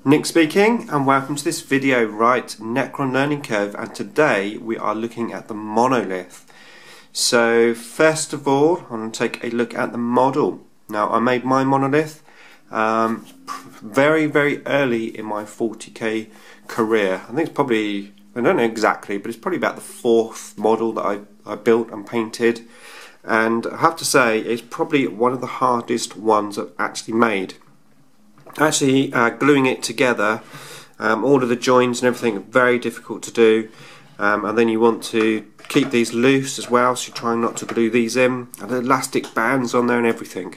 Nick speaking, and welcome to this video, right, Necron Learning Curve, and today we are looking at the Monolith. So first of all, I'm going to take a look at the model. Now I made my Monolith very early in my 40k career. I think it's probably, I don't know exactly, but it's probably about the fourth model that I built and painted, and I have to say it's probably one of the hardest ones I've actually made. Actually gluing it together, all of the joins and everything are very difficult to do, and then you want to keep these loose as well, so you're trying not to glue these in, and the elastic bands on there and everything.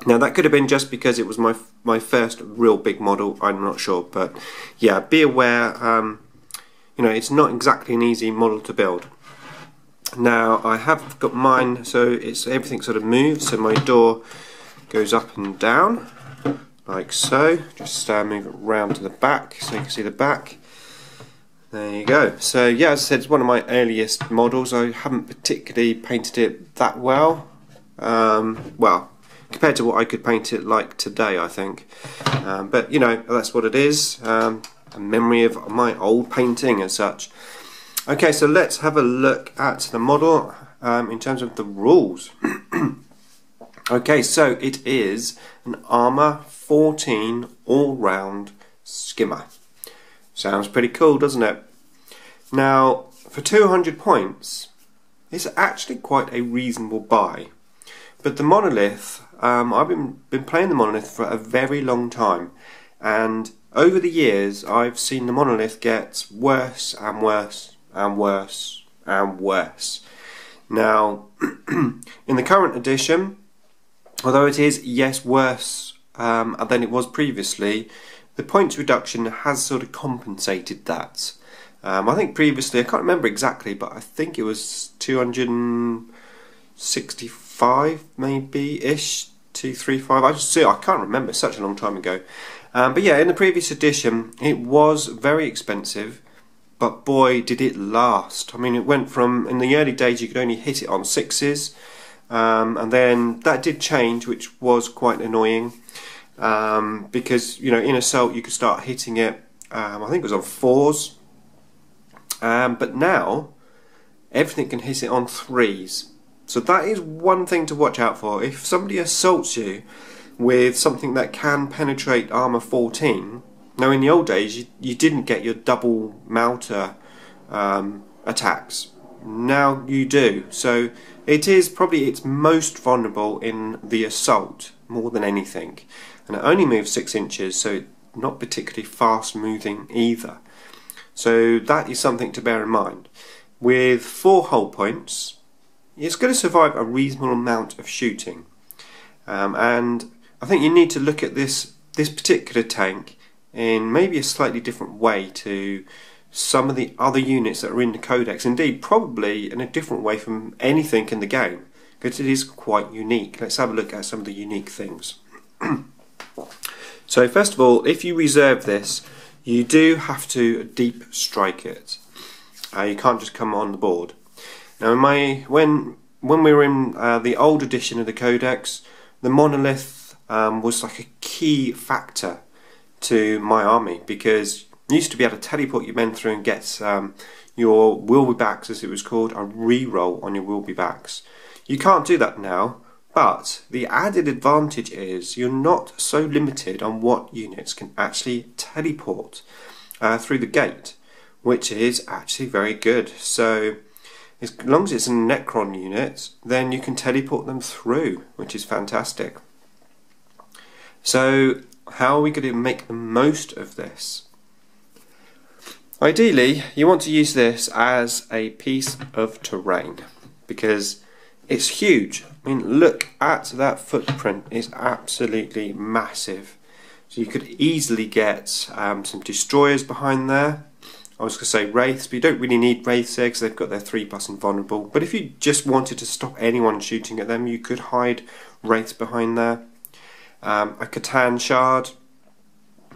Now that could have been just because it was my first real big model, I'm not sure, but yeah, be aware, you know, it's not exactly an easy model to build. Now I have got mine, so it's everything sort of moves, so my door goes up and down like so. Just move it round to the back so you can see the back. There you go. So yeah, as I said, it's one of my earliest models. I haven't particularly painted it that well. Well, compared to what I could paint it like today, I think. But you know, that's what it is. A memory of my old painting as such. Okay, so let's have a look at the model in terms of the rules. Okay, so it is an armor 14 all-round skimmer. Sounds pretty cool, doesn't it? Now, for 200 points, it's actually quite a reasonable buy. But the Monolith, I've been playing the Monolith for a very long time, and over the years I've seen the Monolith get worse and worse and worse and worse. Now, in the current edition, although it is, yes, worse than it was previously, the points reduction has sort of compensated that. I think previously, I can't remember exactly, but I think it was 265 maybe-ish, 235, I can't remember, such a long time ago. But yeah, in the previous edition, it was very expensive, but boy did it last. I mean, it went from, in the early days you could only hit it on 6s, and then that did change, which was quite annoying, because, you know, in Assault you could start hitting it, I think it was on 4s, but now everything can hit it on 3s. So that is one thing to watch out for. If somebody assaults you with something that can penetrate armor 14, now in the old days you didn't get your double melter attacks. Now you do. So it is probably its most vulnerable in the Assault more than anything, and it only moves 6 inches, so not particularly fast moving either. So that is something to bear in mind. With 4 hull points, it's going to survive a reasonable amount of shooting, and I think you need to look at this particular tank in maybe a slightly different way to some of the other units that are in the codex. Indeed, probably in a different way from anything in the game, because it is quite unique. Let's have a look at some of the unique things. So first of all, if you reserve this, you do have to deep strike it. You can't just come on the board. Now when we were in the old edition of the codex, the Monolith was like a key factor to my army, because you used to be able to teleport your men through and get your will-be-backs, as it was called, a re-roll on your will-be-backs. You can't do that now, but the added advantage is you're not so limited on what units can actually teleport through the gate, which is actually very good. So as long as it's a Necron unit, then you can teleport them through, which is fantastic. So how are we going to make the most of this? Ideally, you want to use this as a piece of terrain, because it's huge. I mean, look at that footprint, it's absolutely massive. So you could easily get some destroyers behind there. I was going to say wraiths, but you don't really need wraiths there because they've got their 3+ invulnerable. But if you just wanted to stop anyone shooting at them, you could hide wraiths behind there. A Catan shard.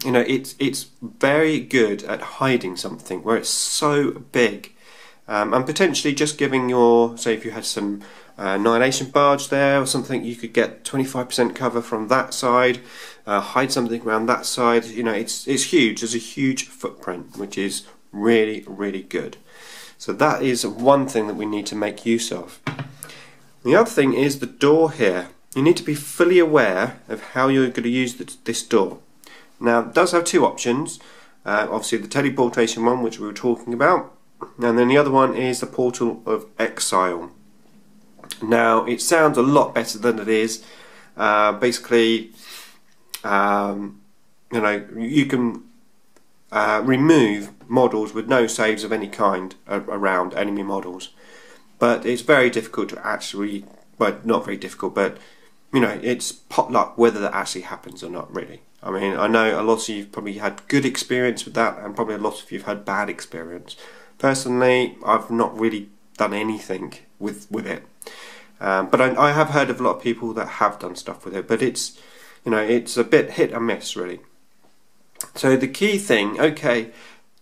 You know, it's very good at hiding something where it's so big. and potentially just giving your, say if you had some Annihilation Barge there or something, you could get 25% cover from that side, hide something around that side. You know, it's huge. There's a huge footprint, which is really, really good. So that is one thing that we need to make use of. The other thing is the door here. You need to be fully aware of how you're going to use this door. Now, it does have two options. Obviously the teleportation one, which we were talking about, and then the other one is the Portal of Exile. Now, it sounds a lot better than it is. Basically, you know, you can remove models with no saves of any kind around enemy models, but it's very difficult to actually, well, not very difficult, but you know, it's pot luck whether that actually happens or not, really. I mean, I know a lot of you probably had good experience with that, and probably a lot of you have had bad experience. Personally, I've not really done anything with it, but I have heard of a lot of people that have done stuff with it. But it's, you know, it's a bit hit and miss, really. So the key thing, okay,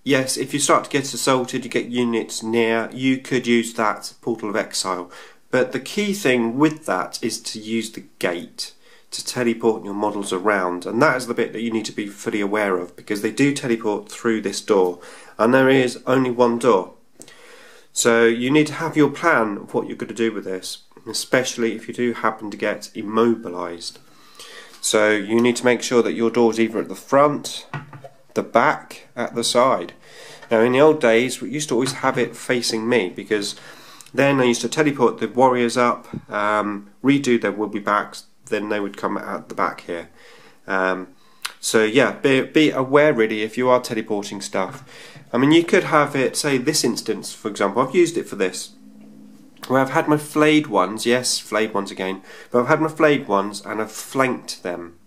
yes, if you start to get assaulted, you get units near, you could use that Portal of Exile. But the key thing with that is to use the gate to teleport your models around, and that is the bit that you need to be fully aware of, because they do teleport through this door, and there is only one door. So you need to have your plan of what you're going to do with this, especially if you do happen to get immobilized. So you need to make sure that your door is either at the front, the back, at the side. Now, in the old days, we used to always have it facing me, because then I used to teleport the warriors up, redo their would-be backs, then they would come out the back here. So yeah, be aware really if you are teleporting stuff. I mean, you could have it, say this instance, for example, I've used it for this, where I've had my flayed ones, yes, flayed ones again, but I've had my flayed ones and I've flanked them.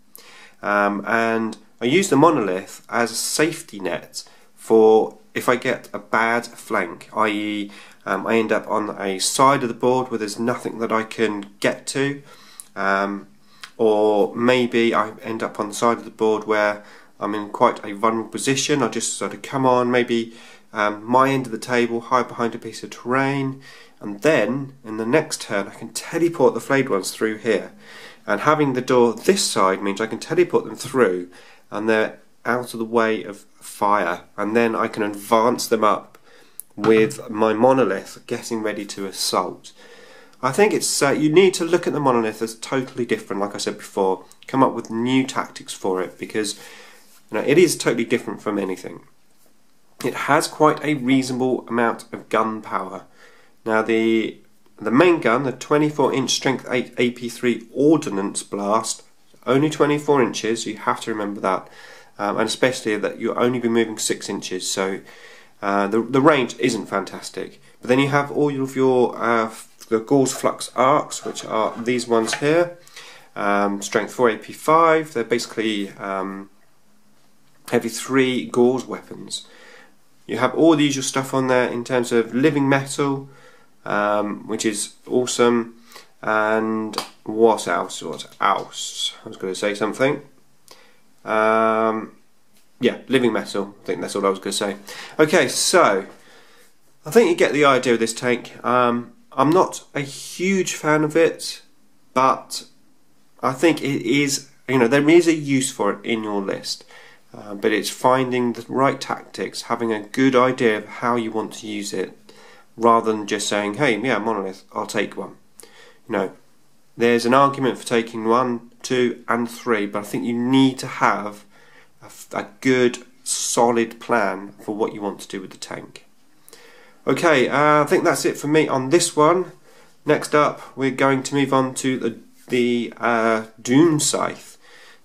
And I use the Monolith as a safety net for if I get a bad flank, i.e. I end up on a side of the board where there's nothing that I can get to, or maybe I end up on the side of the board where I'm in quite a vulnerable position. I just sort of come on, maybe my end of the table, hide behind a piece of terrain, and then in the next turn I can teleport the flayed ones through here. And having the door this side means I can teleport them through and they're out of the way of fire, and then I can advance them up with my Monolith getting ready to assault. I think it's you need to look at the Monolith as totally different, like I said before, come up with new tactics for it, because you know, it is totally different from anything. It has quite a reasonable amount of gun power. Now the main gun, the 24-inch Strength 8 AP3 Ordnance Blast, only 24 inches, you have to remember that, and especially that you'll only be moving 6 inches, so the range isn't fantastic. But then you have all of your the Gauss Flux Arcs, which are these ones here, Strength 4 AP5, they're basically heavy 3 Gauss weapons. You have all the usual stuff on there in terms of living metal, which is awesome, and what else? I was going to say something. Yeah, living metal. I think that's all I was going to say. Okay, so I think you get the idea of this tank. I'm not a huge fan of it, but I think it is, you know, there is a use for it in your list. But it's finding the right tactics, having a good idea of how you want to use it, rather than just saying, hey, yeah, Monolith, I'll take one. You know, there's an argument for taking 1, 2 and 3, but I think you need to have a good, solid plan for what you want to do with the tank. Okay, I think that's it for me on this one. Next up, we're going to move on to the Doom Scythe.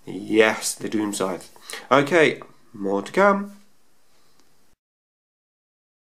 Yes, the Doom Scythe. Okay, more to come.